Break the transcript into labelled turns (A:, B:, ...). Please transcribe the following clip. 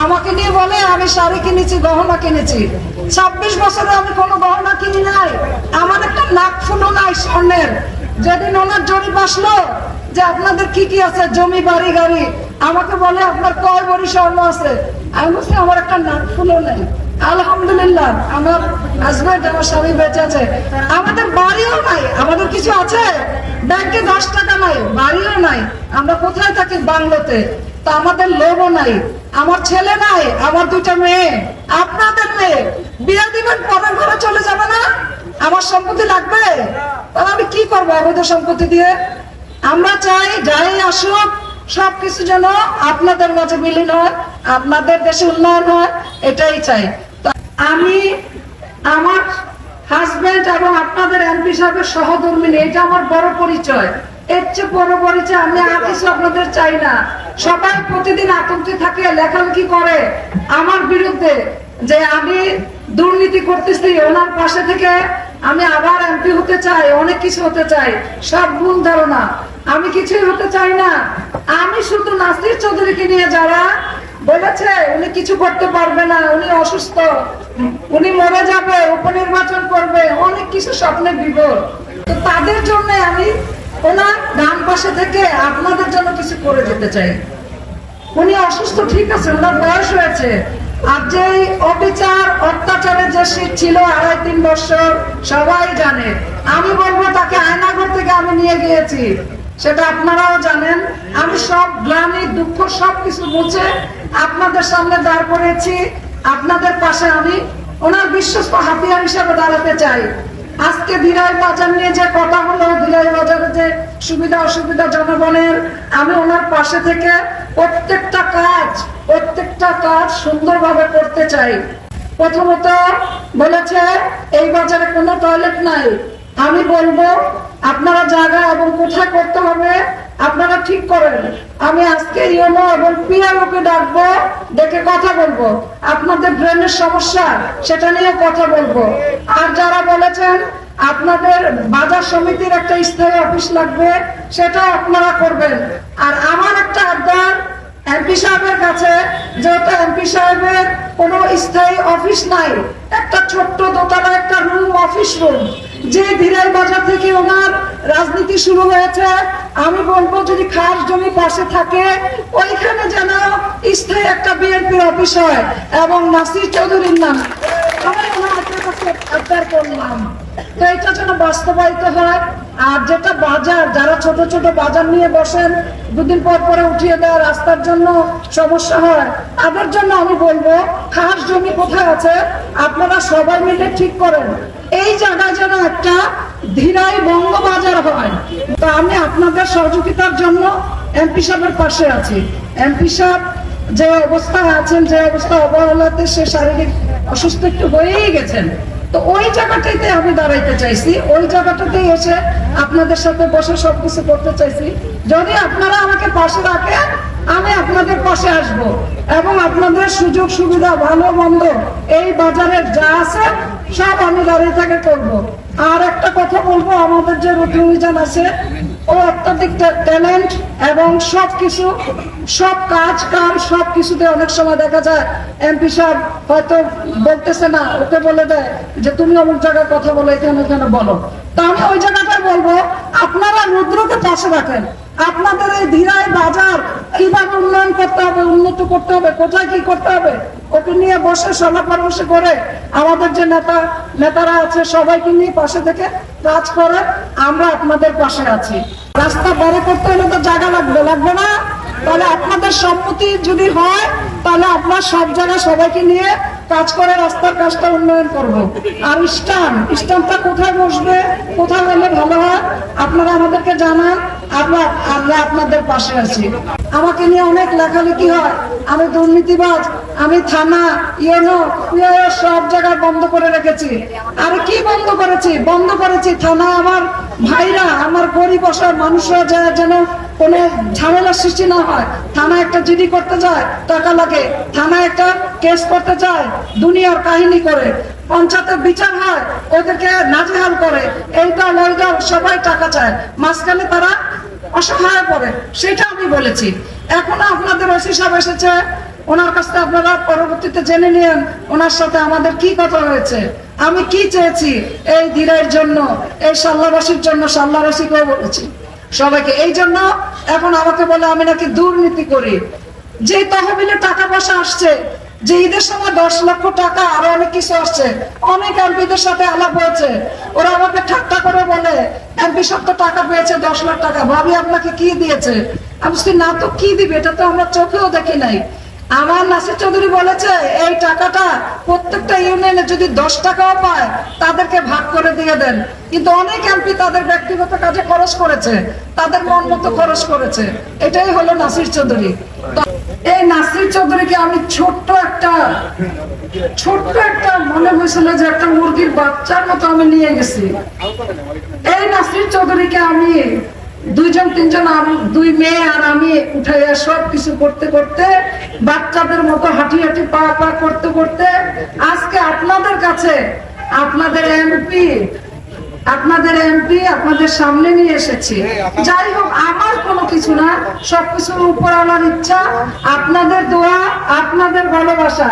A: আমাকে নিয়ে বলে আমি শাড়ি কিনেছি, গহনা কিনেছি। 26 বছরে আমি কোনো গহনা কিনি নাই, আমার একটা নাক ফুলো নাই স্বর্ণের। যেদিন ওনার জরিপ আসলো যে আপনাদের কি কি আছে, জমি বাড়ি গাড়ি, আমাকে বলে আপনার কয় ভরি স্বর্ণ আছে। আমি বলছি আমার একটা নাক ফুলো নেই। আলহামদুলিল্লাহ আমার হাজবেন্ড, আমার স্বামী বেঁচে আছে। আমাদের বাড়িও নাই, আমাদের কিছু আছে, ব্যাংকে 10 টাকা নাই, বাড়িও নাই। আমরা কোথায় থাকি? বাংলোতে। তা আমাদের লোভও নাই, আমার ছেলে নাই, আমার 2টা মেয়ে। আপনাদের মেয়ে বিয়ে দিবেন, পরের ঘরে চলে যাবে না? আমার সম্পত্তি লাগবে, তাহলে আমি কি করবো অবৈধ সম্পত্তি দিয়ে? আমরা চাই যাই আসুক সবকিছু যেন আপনাদের মাঝে বিলীন হয়, আপনাদের দেশে উন্নয়ন হয়, এটাই চাই। আমি আমার হাজবেন্ড এবং আপনাদের এমপি সাহেবের সহধর্মিনী, এটা আমার বড় পরিচয়। এর চেয়ে বড় পরিচয় আমি আর কিছু আপনাদের চাই না। সবাই প্রতিদিন আতঙ্কে থাকে, লেখালেখি করে আমার বিরুদ্ধে যে আমি দুর্নীতি করতেছি। ওনার পাশে থেকে আমি আবার এমপি হতে চাই, অনেক কিছু হতে চাই, সব ভুল ধারণা। আমি কিছুই হতে চাই না। আমি শুধু নাসির চৌধুরীকে নিয়ে যারা বলেছে উনি কিছু করতে পারবে না, উনি অসুস্থ, উনি মরে যাবে, উপনির্বাচন করবে, অনেক কিছু স্বপ্নে বিভোর, তো তাদের জন্য আমি ওনার ডান পাশে থেকে আপনাদের জন্য কিছু করে যেতে চাই। উনি অসুস্থ, ঠিক আছে, ওনার বয়স হয়েছে। আর যে অবিচার অত্যাচারের যে শীত ছিল 2.5-3 বছর, সবাই জানে। আমি বলবো তাকে আয়নাঘর থেকে আমি নিয়ে গিয়েছি, সেটা আপনারাও জানেন। আমি সব গ্লানি দুঃখ সবকিছু মুছে আপনাদের সামনে দাঁড় করেছি, আপনাদের পাশে আমি ওনার বিশ্বস্ত হাতিয়ার হিসেবে দাঁড়াতে চাই। আজকে ধীরাই বাজার নিয়ে যে কথা হলো, ধীরাই বাজারে যে সুবিধা অসুবিধা জনগণের, আমি ওনার পাশে থেকে প্রত্যেকটা কাজ সুন্দরভাবে করতে চাই। প্রথমত বলেছে এই বাজারে কোনো টয়লেট নাই। আমি বলবো আপনারা জায়গা এবং কোথায় করতে হবে আপনারা ঠিক করেন। আমি আজকে ইউনো এবং পিআরওকে ডাকবো, ডেকে কথা বলবো। আপনাদের ড্রেনের সমস্যা সেটা নিয়ে কথা বলবো। আর যারা বলেছেন আপনাদের বাজার সমিতির একটা স্থায়ী অফিস লাগবে, সেটাও আপনারা করবেন। আর আমার একটা আবদার এমপি সাহেবের কাছে, যেহেতু এমপি সাহেবের কোনো স্থায়ী অফিস নাই, একটা ছোট্ট দোতলা একটা রুম, অফিস রুম, যে ধীরাই বাজার থেকে ওনার রাজনীতি শুরু হয়েছে, আমি বলবো যদি খাস জমি পাশে থাকে ওইখানে যেন স্থায়ী একটা বিএনপির অফিস হয় এবং নাসির চৌধুরীর নাম আমি ওনার কাছে আবদার করলাম, তো এটা যেন বাস্তবায়িত হয়। আর যেটা বাজার, যারা ছোট ছোট বাজার নিয়ে বসেন, 2 দিন পর পরে উঠিয়ে দেওয়া, রাস্তার জন্য সমস্যা হয়, তাদের জন্য আমি বলবো খাস জমি কোথায় আছে আপনারা সবাই মিলে ঠিক করেন। এই জায়গায় যেন একটা ধীরাই বঙ্গ বাজার হয়। তো আমি আপনাদের সহযোগিতার জন্য এমপি সাহেবের পাশে আছি। এমপি সাহেব যে অবস্থায় আছেন, যে অবস্থা অবহেলাতে সে শারীরিক অসুস্থ একটু হয়েই গেছেন, তো ওই জায়গাটাতে আমি দাঁড়াইতে চাইছি, ওই জায়গাটাতেই এসে আপনাদের সাথে বসে সবকিছু করতে চাইছি। যদি আপনারা আমাকে পাশে রাখেন আমি আপনাদের পাশে আসব এবং আপনাদের সুযোগ সুবিধা ভালো মন্দ এই বাজারের যা আছে সব আমি দাঁড়িয়ে থেকে করবো। আর একটা কথা বলবো, আমাদের যে রুটি অভিযান আছে ও অত্যাধিক ট্যালেন্ট এবং সবকিছু, সব কাজ কাম সবকিছুতে অনেক সময় দেখা যায় এমপি সাহেব হয়তো বলতেছে না, ওকে বলে দেয় যে তুমি অমুক জায়গায় কথা বলো, এখানে বলো। তা আমি ওই জায়গাটায় বলবো আপনারা রুদ্রকে পাশে রাখেন। আপনাদের এই ধীরাই বাজার কিভাবে উন্নয়ন করতে হবে, উন্নত করতে হবে, কোথায় কি করতে হবে, ওকে নিয়ে বসে সভা পরামর্শ করে আমাদের যে নেতারা আছে সবাইকে নিয়ে পাশে থেকে কাজ করে আমরা আপনাদের পাশে আছি। রাস্তা বড় করতে হলে তো জায়গা লাগবে না? তাহলে আপনাদের সম্মতি যদি হয় তাহলে আপনার সব জায়গায় সবাইকে নিয়ে কাজ করে রাস্তার কাজটা উন্নয়ন করব। আর স্ট্যান্ডটা কোথায় বসবে, কোথায় হলে ভালো হয় আপনারা আমাদেরকে জানান, আমরা আপনাদের পাশে আছি। আমাকে নিয়ে অনেক লেখালেখি হয়, আমি দুর্নীতিবাজ, আমি থানা ইউনো সব জায়গায় বন্ধ করে রেখেছি। আরে কি বন্ধ করেছি থানা। আমার ভাইরা, আমার গরিব অসহায় মানুষরা যেন কোনো ঝামেলার সৃষ্টি না হয়। থানা একটা জিডি করতে যায় টাকা লাগে, থানা একটা কেস করতে যায় দুনিয়ার কাহিনী করে, পঞ্চায়েতের বিচার হয় ওদেরকে নাজেহাল করে, এই দল ওই দল সবাই টাকা চায়, মাঝখানে তারা অসহায় পড়ে, সেটা আমি বলেছি। এখনো আপনাদের ওসি সাহেব এসেছে, ওনার কাছ থেকে আপনারা পরবর্তীতে জেনে নিন ওনার সাথে আমাদের কি কথা হয়েছে, আমি কি চেয়েছি এই দিনের জন্য, এই সাল্লাবাসীর জন্য, সাল্লাবাসীকেও বলেছি সবাইকে। এই জন্য এখন আমাকে বলে আমি নাকি দুর্নীতি করি। যে তহবিলে টাকা পয়সা আসছে, যে ঈদের সময় 10 লক্ষ টাকা আরো অনেক কিছু আসছে, অনেক এমপিদের সাথে আলাপ হয়েছে, ওরা আমাকে ঠাট্টা করে বলে এমপি সব তো টাকা পেয়েছে 10 লাখ টাকা, ভাবি আপনাকে কি দিয়েছে? আমি বলছি না তো কি দিবে, এটা তো আমরা চোখেও দেখি নাই। আমার নাসির চৌধুরী বলেছে এই টাকাটা প্রত্যেকটা ইউনিয়নে যদি 10 টাকাও পায় তাদেরকে ভাগ করে দিয়ে দেন, কিন্তু অনেক এমপি তাদের ব্যক্তিগত কাজে খরচ করেছে, তাদের মন মতো খরচ করেছে। এটাই হলো নাসির চৌধুরী। এই নাসির চৌধুরীকে আমি ছোট্ট একটা মনে হয়েছিল যে একটা মুরগির বাচ্চার মতো আমি নিয়ে গেছি। এই নাসির চৌধুরীকে আমি 2-3জন দুই মেয়ে আর আমি উঠাইয়া সব কিছু করতে করতে বাচ্চাদের মতো হাঁটি হাঁটি পা পা করতে করতে আজকে আপনাদের কাছে আপনাদের এমপি আপনাদের সামনে নিয়ে এসেছি। যাই হোক, আমার কোনো কিছু না, সবকিছুর উপর আমার ইচ্ছা, আপনাদের দোয়া, আপনাদের ভালোবাসা।